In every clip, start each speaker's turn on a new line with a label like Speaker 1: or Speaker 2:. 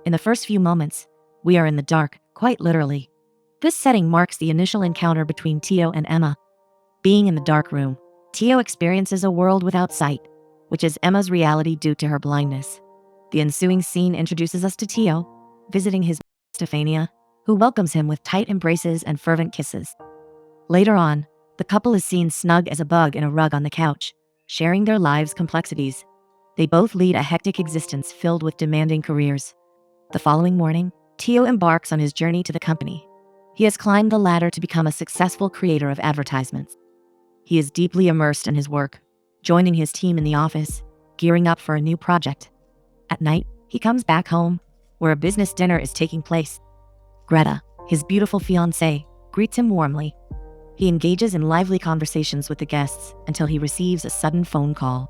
Speaker 1: In the first few moments, we are in the dark, quite literally. This setting marks the initial encounter between Tio and Emma. Being in the dark room, Tio experiences a world without sight, which is Emma's reality due to her blindness. The ensuing scene introduces us to Tio, visiting his Stefania, who welcomes him with tight embraces and fervent kisses. Later on, the couple is seen snug as a bug in a rug on the couch, sharing their lives' complexities. They both lead a hectic existence filled with demanding careers. The following morning, Tio embarks on his journey to the company. He has climbed the ladder to become a successful creator of advertisements. He is deeply immersed in his work, joining his team in the office, gearing up for a new project. At night, he comes back home, where a business dinner is taking place. Greta, his beautiful fiancée, greets him warmly. He engages in lively conversations with the guests until he receives a sudden phone call.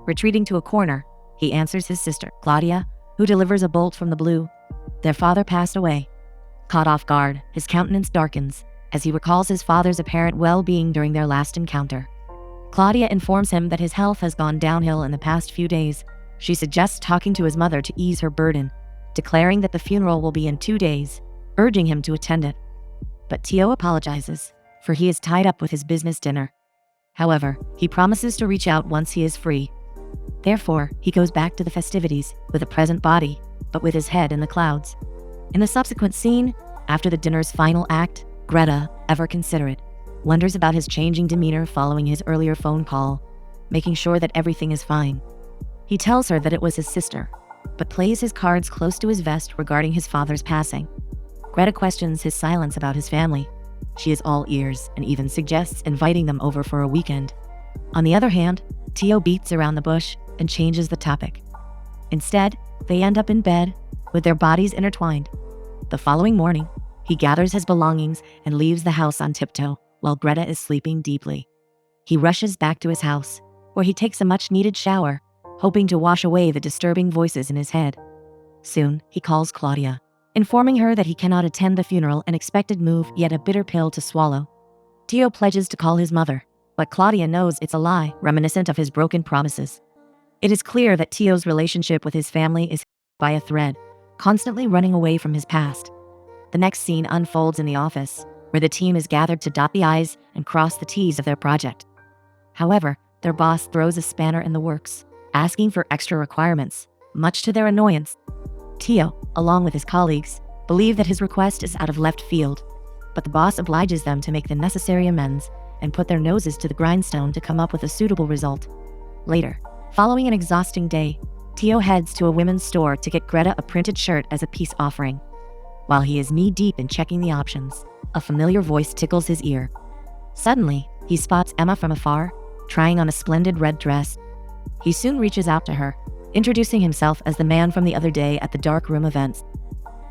Speaker 1: Retreating to a corner, he answers his sister, Claudia, who delivers a bolt from the blue. Their father passed away. Caught off guard, his countenance darkens as he recalls his father's apparent well-being during their last encounter. Claudia informs him that his health has gone downhill in the past few days. She suggests talking to his mother to ease her burden, declaring that the funeral will be in 2 days, urging him to attend it. But Tio apologizes, for he is tied up with his business dinner. However, he promises to reach out once he is free. Therefore, he goes back to the festivities with a present body, but with his head in the clouds. In the subsequent scene, after the dinner's final act, Greta, ever considerate, wonders about his changing demeanor following his earlier phone call, making sure that everything is fine. He tells her that it was his sister, but plays his cards close to his vest regarding his father's passing. Greta questions his silence about his family. She is all ears and even suggests inviting them over for a weekend. On the other hand, Tio beats around the bush and changes the topic. Instead, they end up in bed, with their bodies intertwined. The following morning, he gathers his belongings and leaves the house on tiptoe while Greta is sleeping deeply. He rushes back to his house, where he takes a much-needed shower, hoping to wash away the disturbing voices in his head. Soon, he calls Claudia, informing her that he cannot attend the funeral, an expected move yet a bitter pill to swallow. Tio pledges to call his mother, but Claudia knows it's a lie, reminiscent of his broken promises. It is clear that Tio's relationship with his family is by a thread, constantly running away from his past. The next scene unfolds in the office, where the team is gathered to dot the I's and cross the T's of their project. However, their boss throws a spanner in the works, asking for extra requirements, much to their annoyance. Tio, along with his colleagues, believe that his request is out of left field, but the boss obliges them to make the necessary amends and put their noses to the grindstone to come up with a suitable result. Later, following an exhausting day, Tio heads to a women's store to get Greta a printed shirt as a peace offering. While he is knee-deep in checking the options, a familiar voice tickles his ear. Suddenly, he spots Emma from afar, trying on a splendid red dress. He soon reaches out to her, introducing himself as the man from the other day at the dark room events.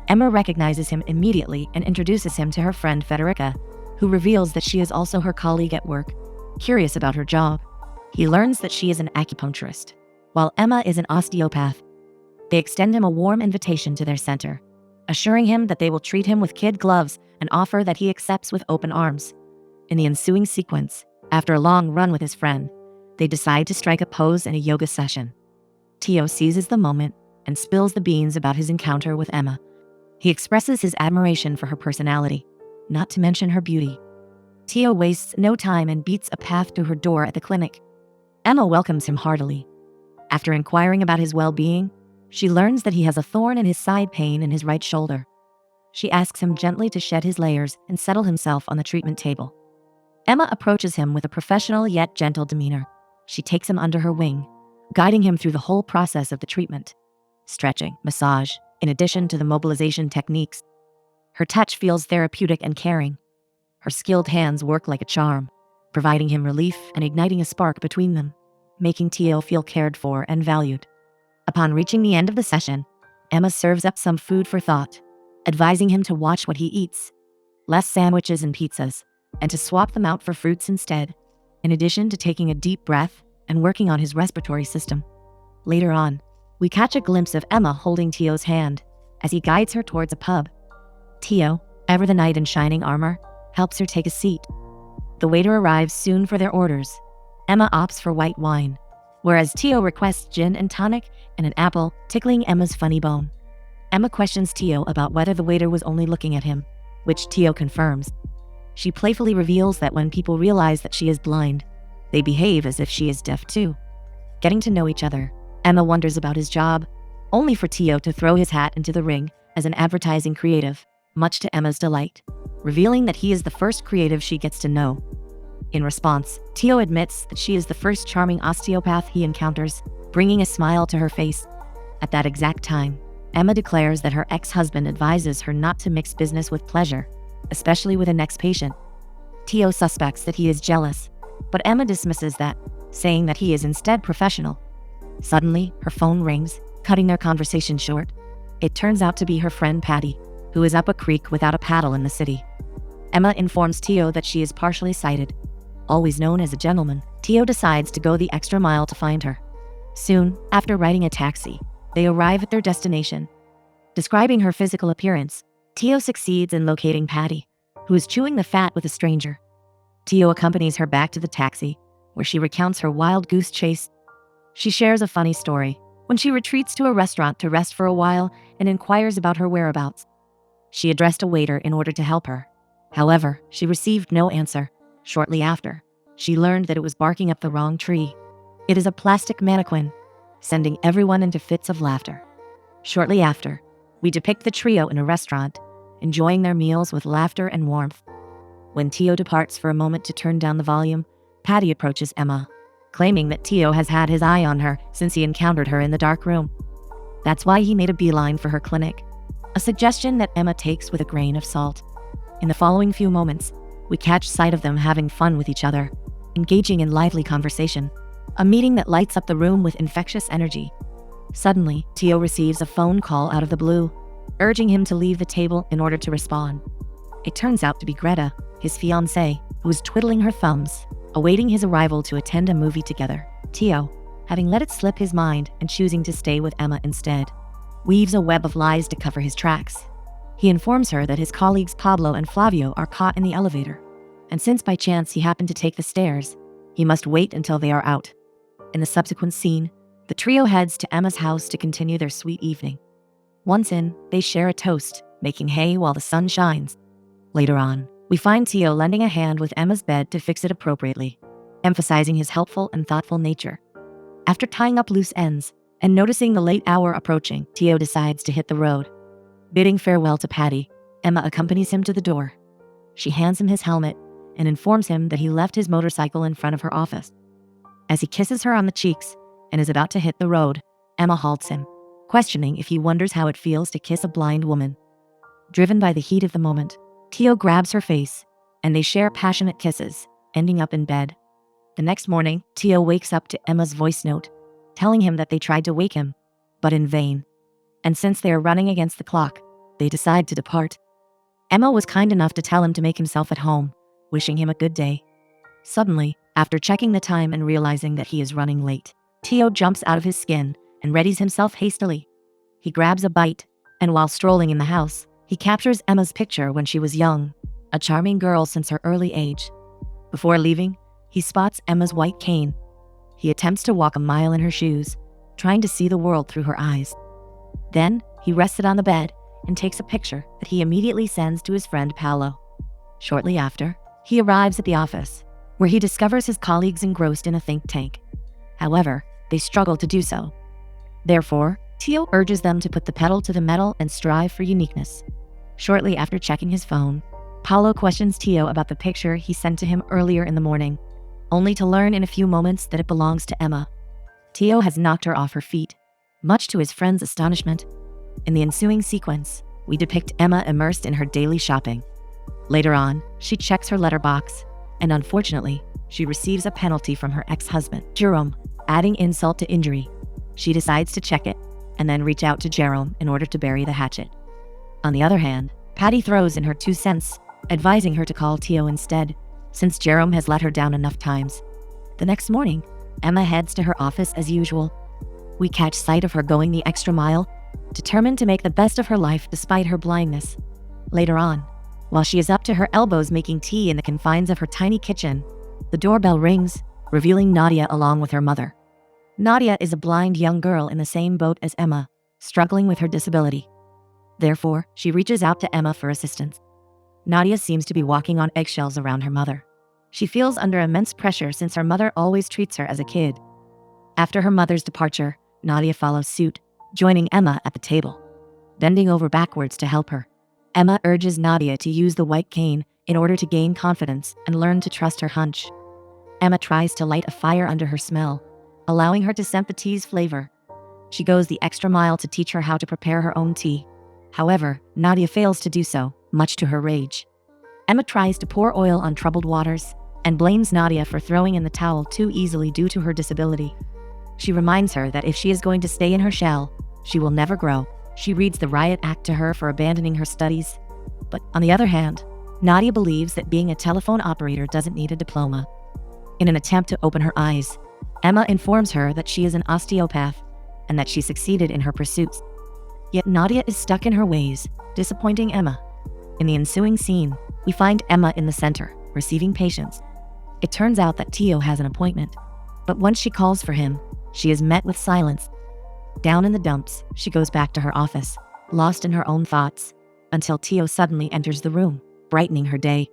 Speaker 1: Emma recognizes him immediately and introduces him to her friend Federica, who reveals that she is also her colleague at work. Curious about her job, he learns that she is an acupuncturist, while Emma is an osteopath. They extend him a warm invitation to their center, assuring him that they will treat him with kid gloves, an offer that he accepts with open arms. In the ensuing sequence, after a long run with his friend, they decide to strike a pose in a yoga session. Tio seizes the moment and spills the beans about his encounter with Emma. He expresses his admiration for her personality, not to mention her beauty. Tio wastes no time and beats a path to her door at the clinic. Emma welcomes him heartily. After inquiring about his well-being, she learns that he has a thorn in his side pain in his right shoulder. She asks him gently to shed his layers and settle himself on the treatment table. Emma approaches him with a professional yet gentle demeanor. She takes him under her wing, guiding him through the whole process of the treatment. Stretching, massage, in addition to the mobilization techniques. Her touch feels therapeutic and caring. Her skilled hands work like a charm, providing him relief and igniting a spark between them, making Tio feel cared for and valued. Upon reaching the end of the session, Emma serves up some food for thought, advising him to watch what he eats, less sandwiches and pizzas, and to swap them out for fruits instead, in addition to taking a deep breath and working on his respiratory system. Later on, we catch a glimpse of Emma holding Tio's hand as he guides her towards a pub. Tio, ever the knight in shining armor, helps her take a seat. The waiter arrives soon for their orders. Emma opts for white wine, whereas Tio requests gin and tonic and an apple, tickling Emma's funny bone. Emma questions Tio about whether the waiter was only looking at him, which Tio confirms. She playfully reveals that when people realize that she is blind, they behave as if she is deaf too. Getting to know each other, Emma wonders about his job, only for Tio to throw his hat into the ring as an advertising creative, much to Emma's delight, revealing that he is the first creative she gets to know. In response, Tio admits that she is the first charming osteopath he encounters, bringing a smile to her face. At that exact time, Emma declares that her ex-husband advises her not to mix business with pleasure, especially with an ex-patient. Tio suspects that he is jealous, but Emma dismisses that, saying that he is instead professional. Suddenly, her phone rings, cutting their conversation short. It turns out to be her friend Patty, who is up a creek without a paddle in the city. Emma informs Tio that she is partially sighted. Always known as a gentleman, Tio decides to go the extra mile to find her. Soon, after riding a taxi, they arrive at their destination. Describing her physical appearance, Tio succeeds in locating Patty, who is chewing the fat with a stranger. Tio accompanies her back to the taxi, where she recounts her wild goose chase. She shares a funny story when she retreats to a restaurant to rest for a while and inquires about her whereabouts. She addressed a waiter in order to help her. However, she received no answer. Shortly after, she learned that it was barking up the wrong tree. It is a plastic mannequin, sending everyone into fits of laughter. Shortly after, we depict the trio in a restaurant, enjoying their meals with laughter and warmth. When Tio departs for a moment to turn down the volume, Patty approaches Emma, claiming that Tio has had his eye on her since he encountered her in the dark room. That's why he made a beeline for her clinic, a suggestion that Emma takes with a grain of salt. In the following few moments, we catch sight of them having fun with each other, engaging in lively conversation, a meeting that lights up the room with infectious energy. Suddenly, Tio receives a phone call out of the blue, urging him to leave the table in order to respond. It turns out to be Greta, his fiancée, who is twiddling her thumbs, awaiting his arrival to attend a movie together. Tio, having let it slip his mind and choosing to stay with Emma instead, weaves a web of lies to cover his tracks. He informs her that his colleagues Pablo and Flavio are caught in the elevator, and since by chance he happened to take the stairs, he must wait until they are out. In the subsequent scene, the trio heads to Emma's house to continue their sweet evening. Once in, they share a toast, making hay while the sun shines. Later on, we find Tio lending a hand with Emma's bed to fix it appropriately, emphasizing his helpful and thoughtful nature. After tying up loose ends and noticing the late hour approaching, Tio decides to hit the road. Bidding farewell to Patty, Emma accompanies him to the door. She hands him his helmet and informs him that he left his motorcycle in front of her office. As he kisses her on the cheeks and is about to hit the road, Emma halts him, questioning if he wonders how it feels to kiss a blind woman. Driven by the heat of the moment, Tio grabs her face, and they share passionate kisses, ending up in bed. The next morning, Tio wakes up to Emma's voice note, telling him that they tried to wake him, but in vain. And since they are running against the clock, they decide to depart. Emma was kind enough to tell him to make himself at home, wishing him a good day. Suddenly, after checking the time and realizing that he is running late, Tio jumps out of his skin and readies himself hastily. He grabs a bite, and while strolling in the house, he captures Emma's picture when she was young, a charming girl since her early age. Before leaving, he spots Emma's white cane. He attempts to walk a mile in her shoes, trying to see the world through her eyes. Then, he rests it on the bed and takes a picture that he immediately sends to his friend Paolo. Shortly after, he arrives at the office, where he discovers his colleagues engrossed in a think tank. However, they struggle to do so. Therefore, Tio urges them to put the pedal to the metal and strive for uniqueness. Shortly after checking his phone, Paolo questions Tio about the picture he sent to him earlier in the morning, only to learn in a few moments that it belongs to Emma. Tio has knocked her off her feet, much to his friend's astonishment. In the ensuing sequence, we depict Emma immersed in her daily shopping. Later on, she checks her letterbox, and unfortunately, she receives a penalty from her ex-husband, Jerome. Adding insult to injury, she decides to check it and then reach out to Jerome in order to bury the hatchet. On the other hand, Patty throws in her 2 cents, advising her to call Tio instead, since Jerome has let her down enough times. The next morning, Emma heads to her office as usual. We catch sight of her going the extra mile, determined to make the best of her life despite her blindness. Later on, while she is up to her elbows making tea in the confines of her tiny kitchen, the doorbell rings, revealing Nadia along with her mother. Nadia is a blind young girl in the same boat as Emma, struggling with her disability. Therefore, she reaches out to Emma for assistance. Nadia seems to be walking on eggshells around her mother. She feels under immense pressure since her mother always treats her as a kid. After her mother's departure, Nadia follows suit, joining Emma at the table, bending over backwards to help her. Emma urges Nadia to use the white cane in order to gain confidence and learn to trust her hunch. Emma tries to light a fire under her smell, allowing her to scent the tea's flavor. She goes the extra mile to teach her how to prepare her own tea. However, Nadia fails to do so, much to her rage. Emma tries to pour oil on troubled waters and blames Nadia for throwing in the towel too easily due to her disability. She reminds her that if she is going to stay in her shell, she will never grow. She reads the riot act to her for abandoning her studies. But on the other hand, Nadia believes that being a telephone operator doesn't need a diploma. In an attempt to open her eyes, Emma informs her that she is an osteopath and that she succeeded in her pursuits. Yet Nadia is stuck in her ways, disappointing Emma. In the ensuing scene, we find Emma in the center, receiving patients. It turns out that Tio has an appointment, but once she calls for him, she is met with silence. Down in the dumps, she goes back to her office, lost in her own thoughts, until Tio suddenly enters the room, brightening her day.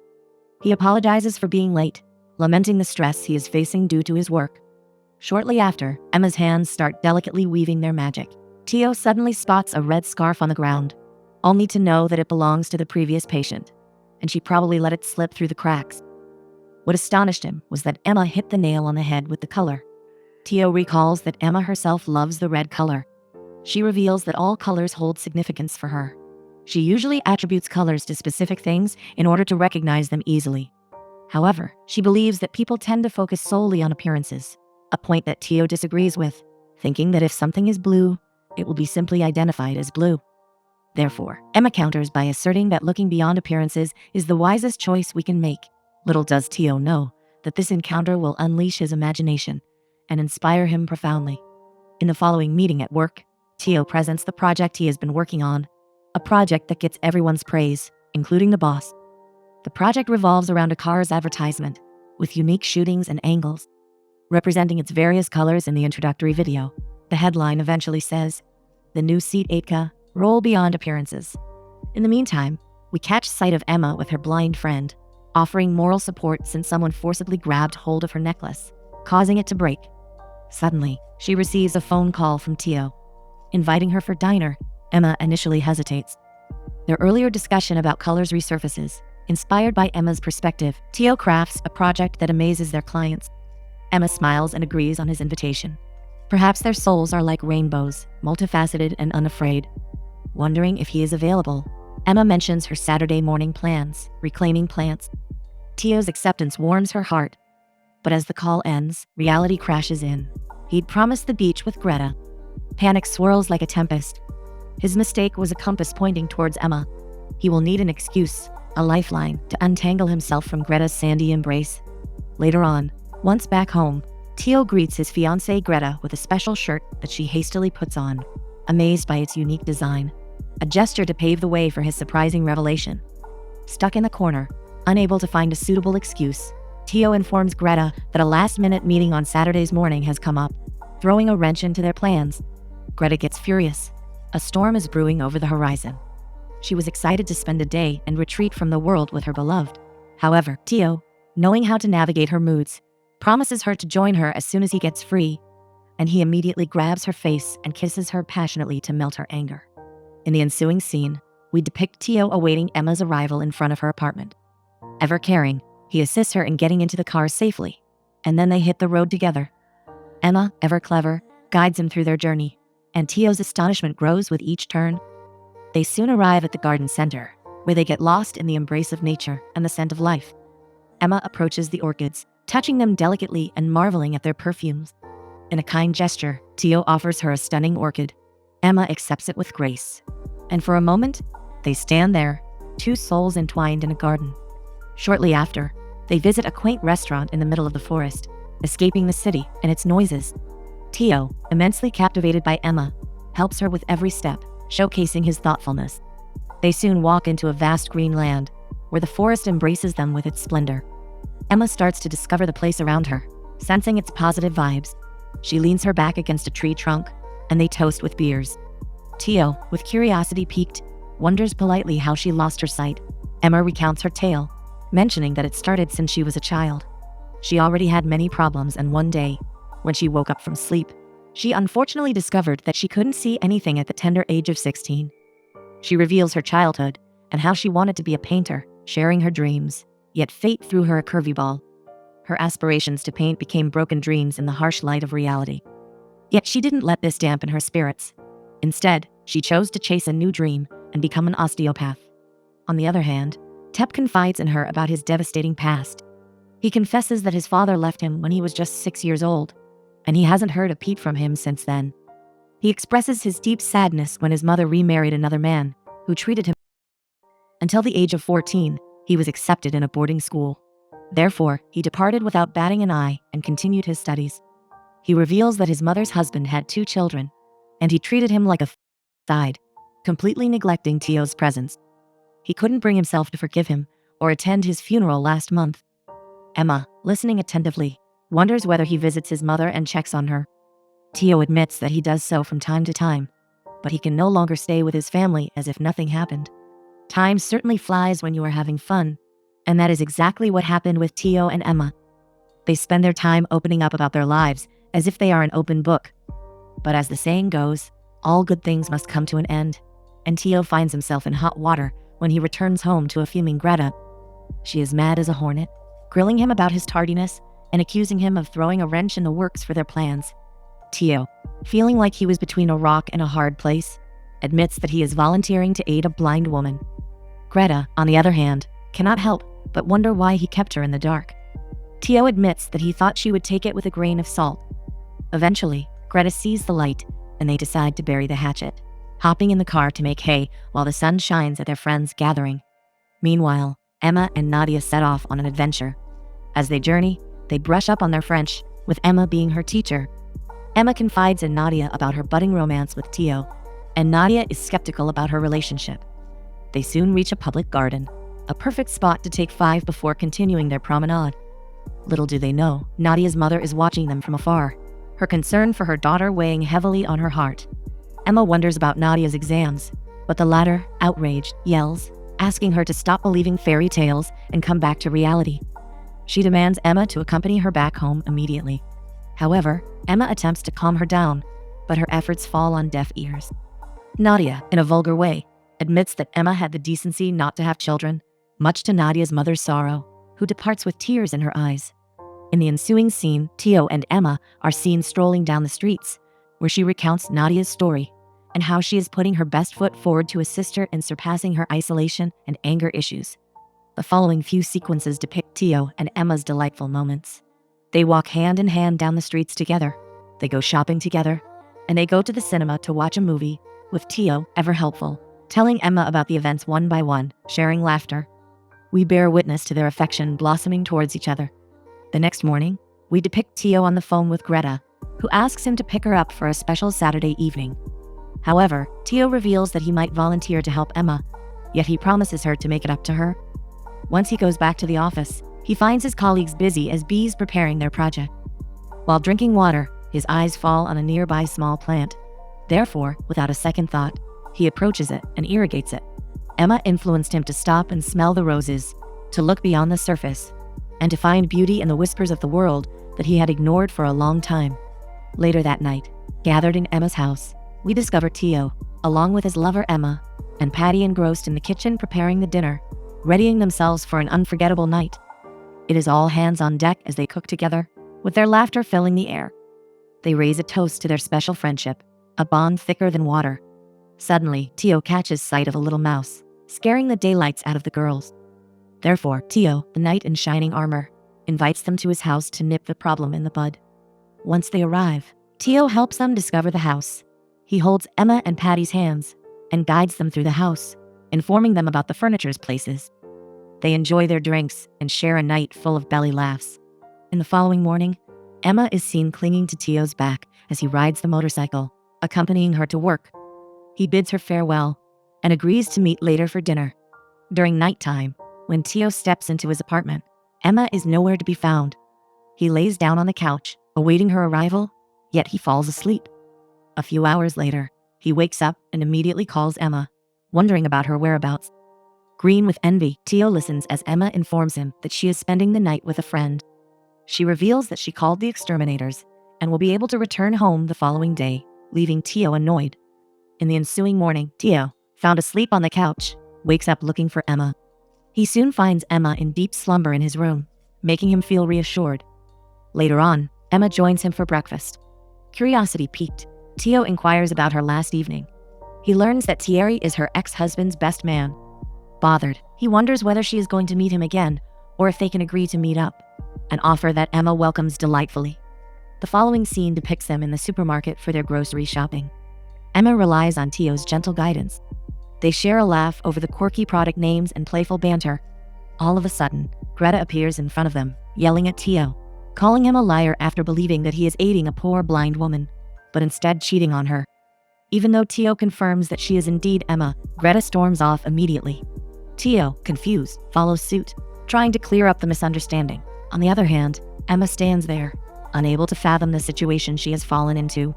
Speaker 1: He apologizes for being late, lamenting the stress he is facing due to his work. Shortly after, Emma's hands start delicately weaving their magic. Tio suddenly spots a red scarf on the ground, only to know that it belongs to the previous patient, and she probably let it slip through the cracks. What astonished him was that Emma hit the nail on the head with the color. Tio recalls that Emma herself loves the red color. She reveals that all colors hold significance for her. She usually attributes colors to specific things in order to recognize them easily. However, she believes that people tend to focus solely on appearances, a point that Tio disagrees with, thinking that if something is blue, it will be simply identified as blue. Therefore, Emma counters by asserting that looking beyond appearances is the wisest choice we can make. Little does Tio know that this encounter will unleash his imagination and inspire him profoundly. In the following meeting at work, Tio presents the project he has been working on, a project that gets everyone's praise, including the boss. The project revolves around a car's advertisement, with unique shootings and angles, representing its various colors in the introductory video. The headline eventually says, "The new Seat 8K, roll beyond appearances." In the meantime, we catch sight of Emma with her blind friend, offering moral support since someone forcibly grabbed hold of her necklace, causing it to break. Suddenly, she receives a phone call from Tio, inviting her for dinner. Emma initially hesitates. Their earlier discussion about colors resurfaces. Inspired by Emma's perspective, Tio crafts a project that amazes their clients. Emma smiles and agrees on his invitation. Perhaps their souls are like rainbows, multifaceted and unafraid. Wondering if he is available, Emma mentions her Saturday morning plans, reclaiming plants. Tio's acceptance warms her heart. But as the call ends, reality crashes in. He'd promised the beach with Greta. Panic swirls like a tempest. His mistake was a compass pointing towards Emma. He will need an excuse, a lifeline, to untangle himself from Greta's sandy embrace. Later on, once back home, Tio greets his fiancée Greta with a special shirt that she hastily puts on, amazed by its unique design, a gesture to pave the way for his surprising revelation. Stuck in the corner, unable to find a suitable excuse, Tio informs Greta that a last-minute meeting on Saturday's morning has come up, throwing a wrench into their plans. Greta gets furious. A storm is brewing over the horizon. She was excited to spend a day and retreat from the world with her beloved. However, Tio, knowing how to navigate her moods, promises her to join her as soon as he gets free, and he immediately grabs her face and kisses her passionately to melt her anger. In the ensuing scene, we depict Tio awaiting Emma's arrival in front of her apartment. Ever caring, he assists her in getting into the car safely, and then they hit the road together. Emma, ever clever, guides him through their journey, and Tio's astonishment grows with each turn. They soon arrive at the garden center, where they get lost in the embrace of nature and the scent of life. Emma approaches the orchids, touching them delicately and marveling at their perfumes. In a kind gesture, Tio offers her a stunning orchid. Emma accepts it with grace. And for a moment, they stand there, two souls entwined in a garden. Shortly after, they visit a quaint restaurant in the middle of the forest, escaping the city and its noises. Tio, immensely captivated by Emma, helps her with every step, showcasing his thoughtfulness. They soon walk into a vast green land, where the forest embraces them with its splendor. Emma starts to discover the place around her, sensing its positive vibes. She leans her back against a tree trunk, and they toast with beers. Tio, with curiosity piqued, wonders politely how she lost her sight. Emma recounts her tale, mentioning that it started since she was a child. She already had many problems, and one day, when she woke up from sleep, she unfortunately discovered that she couldn't see anything at the tender age of 16. She reveals her childhood and how she wanted to be a painter, sharing her dreams, yet fate threw her a curveball. Her aspirations to paint became broken dreams in the harsh light of reality. Yet she didn't let this dampen her spirits. Instead, she chose to chase a new dream and become an osteopath. On the other hand, Tep confides in her about his devastating past. He confesses that his father left him when he was just 6 years old, and he hasn't heard a peep from him since then. He expresses his deep sadness when his mother remarried another man, who treated him. Until the age of 14, he was accepted in a boarding school. Therefore, he departed without batting an eye and continued his studies. He reveals that his mother's husband had 2 children, and he treated him like a died, completely neglecting Tio's presence. He couldn't bring himself to forgive him or attend his funeral last month. Emma, listening attentively, wonders whether he visits his mother and checks on her. Tio admits that he does so from time to time, but he can no longer stay with his family as if nothing happened. Time certainly flies when you are having fun, and that is exactly what happened with Tio and Emma. They spend their time opening up about their lives as if they are an open book. But as the saying goes, all good things must come to an end, and Tio finds himself in hot water when he returns home to a fuming Greta. She is mad as a hornet, grilling him about his tardiness and accusing him of throwing a wrench in the works for their plans. Tio, feeling like he was between a rock and a hard place, admits that he is volunteering to aid a blind woman. Greta, on the other hand, cannot help but wonder why he kept her in the dark. Tio admits that he thought she would take it with a grain of salt. Eventually, Greta sees the light, and they decide to bury the hatchet, hopping in the car to make hay while the sun shines at their friend's gathering. Meanwhile, Emma and Nadia set off on an adventure. As they journey, they brush up on their French, with Emma being her teacher. Emma confides in Nadia about her budding romance with Tio, and Nadia is skeptical about her relationship. They soon reach a public garden, a perfect spot to take 5 before continuing their promenade. Little do they know, Nadia's mother is watching them from afar, her concern for her daughter weighing heavily on her heart. Emma wonders about Nadia's exams, but the latter, outraged, yells, asking her to stop believing fairy tales and come back to reality. She demands Emma to accompany her back home immediately. However, Emma attempts to calm her down, but her efforts fall on deaf ears. Nadia, in a vulgar way, admits that Emma had the decency not to have children, much to Nadia's mother's sorrow, who departs with tears in her eyes. In the ensuing scene, Tio and Emma are seen strolling down the streets, where she recounts Nadia's story and how she is putting her best foot forward to assist her in surpassing her isolation and anger issues. The following few sequences depict Tio and Emma's delightful moments. They walk hand in hand down the streets together, they go shopping together, and they go to the cinema to watch a movie, with Tio, ever helpful, telling Emma about the events one by one, sharing laughter. We bear witness to their affection blossoming towards each other. The next morning, we depict Tio on the phone with Greta, who asks him to pick her up for a special Saturday evening. However, Tio reveals that he might volunteer to help Emma, yet he promises her to make it up to her. Once he goes back to the office, he finds his colleagues busy as bees preparing their project. While drinking water, his eyes fall on a nearby small plant. Therefore, without a second thought, he approaches it and irrigates it. Emma influenced him to stop and smell the roses, to look beyond the surface, and to find beauty in the whispers of the world that he had ignored for a long time. Later that night, gathered in Emma's house, we discover Tio, along with his lover Emma, and Patty engrossed in the kitchen preparing the dinner, readying themselves for an unforgettable night. It is all hands on deck as they cook together, with their laughter filling the air. They raise a toast to their special friendship, a bond thicker than water. Suddenly, Tio catches sight of a little mouse, scaring the daylights out of the girls. Therefore, Tio, the knight in shining armor, invites them to his house to nip the problem in the bud. Once they arrive, Tio helps them discover the house. He holds Emma and Patty's hands and guides them through the house, informing them about the furniture's places. They enjoy their drinks and share a night full of belly laughs. In the following morning, Emma is seen clinging to Tio's back as he rides the motorcycle, accompanying her to work. He bids her farewell and agrees to meet later for dinner. During nighttime, when Tio steps into his apartment, Emma is nowhere to be found. He lays down on the couch, awaiting her arrival, yet he falls asleep. A few hours later, he wakes up and immediately calls Emma, wondering about her whereabouts. Green with envy, Tio listens as Emma informs him that she is spending the night with a friend. She reveals that she called the exterminators and will be able to return home the following day, leaving Tio annoyed. In the ensuing morning, Tio, found asleep on the couch, wakes up looking for Emma. He soon finds Emma in deep slumber in his room, making him feel reassured. Later on, Emma joins him for breakfast. Curiosity piqued, Tio inquires about her last evening. He learns that Thierry is her ex-husband's best man. Bothered, he wonders whether she is going to meet him again or if they can agree to meet up, an offer that Emma welcomes delightfully. The following scene depicts them in the supermarket for their grocery shopping. Emma relies on Tio's gentle guidance. They share a laugh over the quirky product names and playful banter. All of a sudden, Greta appears in front of them, yelling at Tio, calling him a liar after believing that he is aiding a poor blind woman, but instead cheating on her. Even though Tio confirms that she is indeed Emma, Greta storms off immediately. Tio, confused, follows suit, trying to clear up the misunderstanding. On the other hand, Emma stands there, unable to fathom the situation she has fallen into.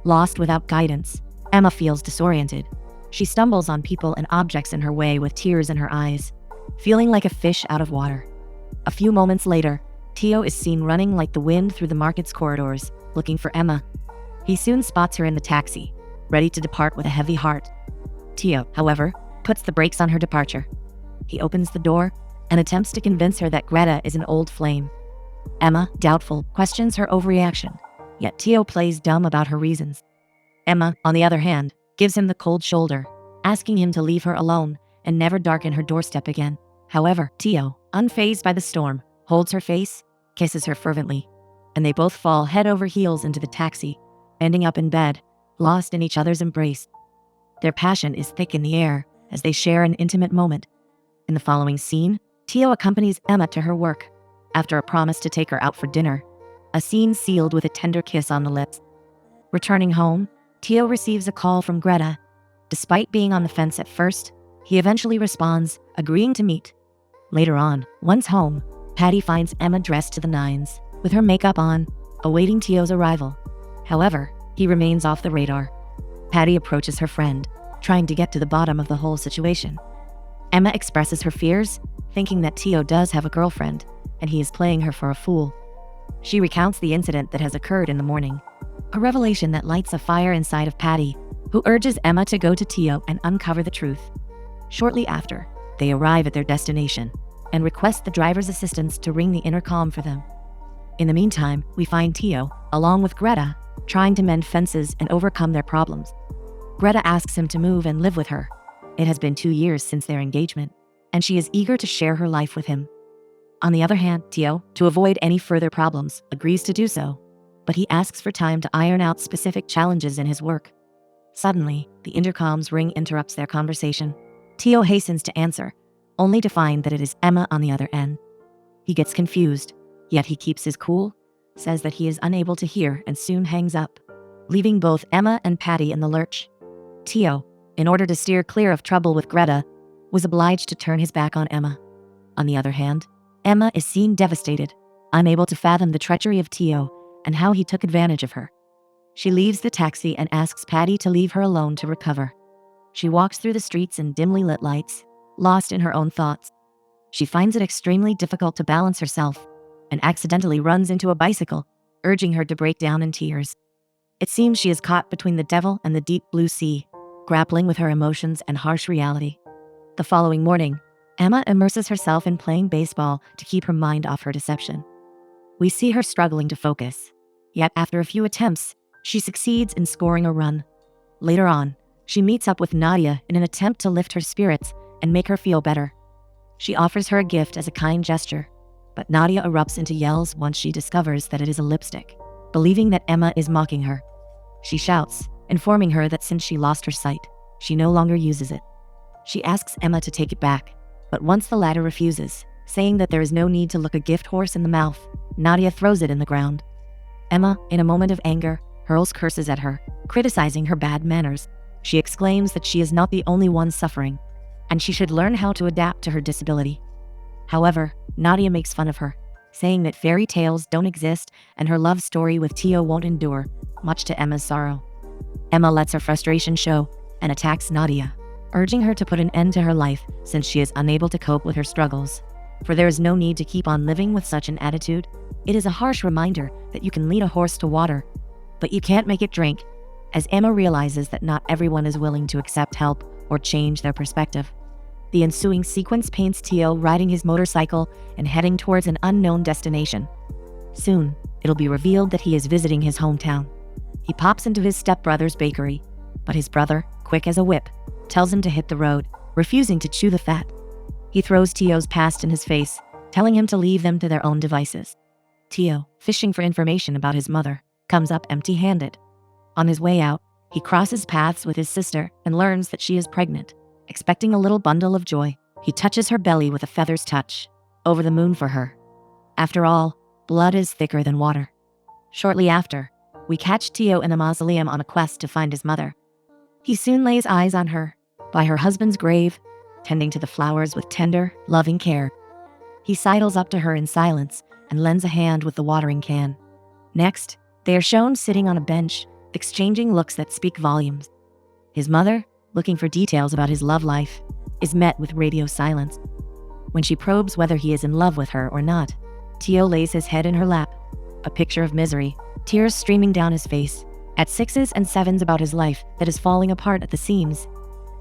Speaker 1: Lost without guidance, Emma feels disoriented. She stumbles on people and objects in her way with tears in her eyes, feeling like a fish out of water. A few moments later, Tio is seen running like the wind through the market's corridors, looking for Emma. He soon spots her in the taxi, ready to depart with a heavy heart. Tio, however, puts the brakes on her departure. He opens the door and attempts to convince her that Greta is an old flame. Emma, doubtful, questions her overreaction, yet Tio plays dumb about her reasons. Emma, on the other hand, gives him the cold shoulder, asking him to leave her alone and never darken her doorstep again. However, Tio, unfazed by the storm, holds her face, kisses her fervently, and they both fall head over heels into the taxi, ending up in bed, lost in each other's embrace. Their passion is thick in the air as they share an intimate moment. In the following scene, Tio accompanies Emma to her work, after a promise to take her out for dinner, a scene sealed with a tender kiss on the lips. Returning home, Tio receives a call from Greta. Despite being on the fence at first, he eventually responds, agreeing to meet. Later on, once home, Patty finds Emma dressed to the nines, with her makeup on, awaiting Tio's arrival. However, he remains off the radar. Patty approaches her friend, trying to get to the bottom of the whole situation. Emma expresses her fears, thinking that Tio does have a girlfriend, and he is playing her for a fool. She recounts the incident that has occurred in the morning, a revelation that lights a fire inside of Patty, who urges Emma to go to Tio and uncover the truth. Shortly after, they arrive at their destination and request the driver's assistance to ring the intercom for them. In the meantime, we find Tio, along with Greta, trying to mend fences and overcome their problems. Greta asks him to move and live with her. It has been 2 years since their engagement, and she is eager to share her life with him. On the other hand, Tio, to avoid any further problems, agrees to do so, but he asks for time to iron out specific challenges in his work. Suddenly, the intercom's ring interrupts their conversation. Tio hastens to answer, only to find that it is Emma on the other end. He gets confused, yet he keeps his cool, says that he is unable to hear, and soon hangs up, leaving both Emma and Patty in the lurch. Tio, in order to steer clear of trouble with Greta, was obliged to turn his back on Emma. On the other hand, Emma is seen devastated, unable to fathom the treachery of Tio and how he took advantage of her. She leaves the taxi and asks Patty to leave her alone to recover. She walks through the streets in dimly lit lights, lost in her own thoughts. She finds it extremely difficult to balance herself and accidentally runs into a bicycle, urging her to break down in tears. It seems she is caught between the devil and the deep blue sea, grappling with her emotions and harsh reality. The following morning, Emma immerses herself in playing baseball to keep her mind off her deception. We see her struggling to focus, yet after a few attempts, she succeeds in scoring a run. Later on, she meets up with Nadia in an attempt to lift her spirits and make her feel better. She offers her a gift as a kind gesture, but Nadia erupts into yells once she discovers that it is a lipstick, believing that Emma is mocking her. She shouts, informing her that since she lost her sight, she no longer uses it. She asks Emma to take it back, but once the latter refuses, saying that there is no need to look a gift horse in the mouth, Nadia throws it in the ground. Emma, in a moment of anger, hurls curses at her, criticizing her bad manners. She exclaims that she is not the only one suffering, and she should learn how to adapt to her disability. However, Nadia makes fun of her, saying that fairy tales don't exist and her love story with Tio won't endure, much to Emma's sorrow. Emma lets her frustration show and attacks Nadia, urging her to put an end to her life since she is unable to cope with her struggles. For there is no need to keep on living with such an attitude. It is a harsh reminder that you can lead a horse to water, but you can't make it drink, as Emma realizes that not everyone is willing to accept help or change their perspective. The ensuing sequence paints Tio riding his motorcycle and heading towards an unknown destination. Soon, it'll be revealed that he is visiting his hometown. He pops into his stepbrother's bakery, but his brother, quick as a whip, tells him to hit the road, refusing to chew the fat. He throws Tio's past in his face, telling him to leave them to their own devices. Tio, fishing for information about his mother, comes up empty-handed. On his way out, he crosses paths with his sister and learns that she is pregnant. Expecting a little bundle of joy, he touches her belly with a feather's touch, over the moon for her. After all, blood is thicker than water. Shortly after, we catch Tio in a mausoleum on a quest to find his mother. He soon lays eyes on her, by her husband's grave, tending to the flowers with tender, loving care. He sidles up to her in silence and lends a hand with the watering can. Next, they are shown sitting on a bench, exchanging looks that speak volumes. His mother, looking for details about his love life, is met with radio silence. When she probes whether he is in love with her or not, Tio lays his head in her lap, a picture of misery, tears streaming down his face, at 6s and 7s about his life that is falling apart at the seams.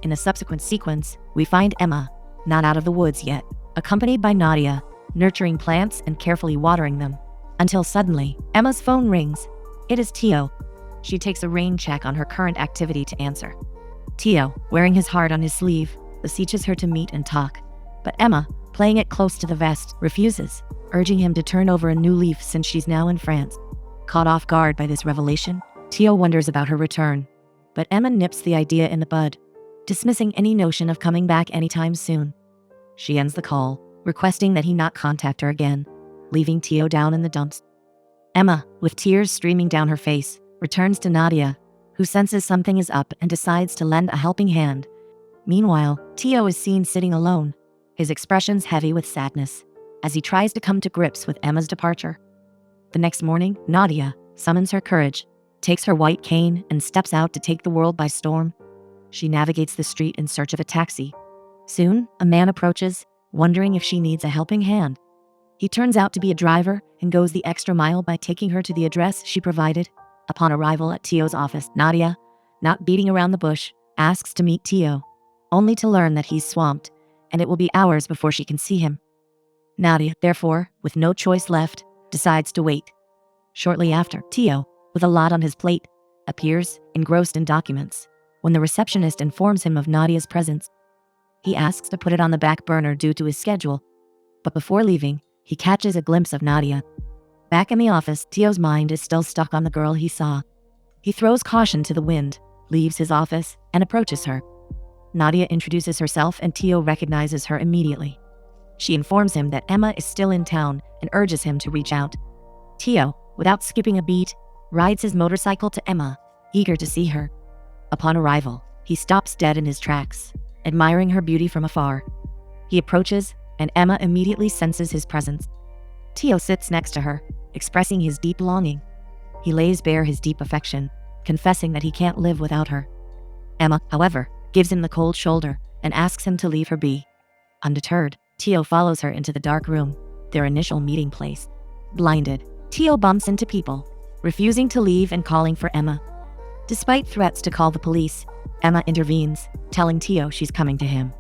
Speaker 1: In a subsequent sequence, we find Emma, not out of the woods yet, accompanied by Nadia, nurturing plants and carefully watering them. Until suddenly, Emma's phone rings. It is Tio. She takes a rain check on her current activity to answer. Tio, wearing his heart on his sleeve, beseeches her to meet and talk. But Emma, playing it close to the vest, refuses, urging him to turn over a new leaf since she's now in France. Caught off guard by this revelation, Tio wonders about her return. But Emma nips the idea in the bud, dismissing any notion of coming back anytime soon. She ends the call, requesting that he not contact her again, leaving Tio down in the dumps. Emma, with tears streaming down her face, returns to Nadia, who senses something is up and decides to lend a helping hand. Meanwhile, Tio is seen sitting alone, his expressions heavy with sadness, as he tries to come to grips with Emma's departure. The next morning, Nadia summons her courage, takes her white cane, and steps out to take the world by storm. She navigates the street in search of a taxi. Soon, a man approaches, wondering if she needs a helping hand. He turns out to be a driver and goes the extra mile by taking her to the address she provided. Upon arrival at Tio's office, Nadia, not beating around the bush, asks to meet Tio, only to learn that he's swamped, and it will be hours before she can see him. Nadia, therefore, with no choice left, decides to wait. Shortly after, Tio, with a lot on his plate, appears, engrossed in documents, when the receptionist informs him of Nadia's presence. He asks to put it on the back burner due to his schedule, but before leaving, he catches a glimpse of Nadia. Back in the office, Tio's mind is still stuck on the girl he saw. He throws caution to the wind, leaves his office, and approaches her. Nadia introduces herself and Tio recognizes her immediately. She informs him that Emma is still in town and urges him to reach out. Tio, without skipping a beat, rides his motorcycle to Emma, eager to see her. Upon arrival, he stops dead in his tracks, admiring her beauty from afar. He approaches, and Emma immediately senses his presence. Tio sits next to her, expressing his deep longing. He lays bare his deep affection, confessing that he can't live without her. Emma, however, gives him the cold shoulder and asks him to leave her be. Undeterred, Tio follows her into the dark room, their initial meeting place. Blinded, Tio bumps into people, refusing to leave and calling for Emma. Despite threats to call the police, Emma intervenes, telling Tio she's coming to him.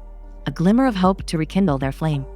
Speaker 1: A glimmer of hope to rekindle their flame.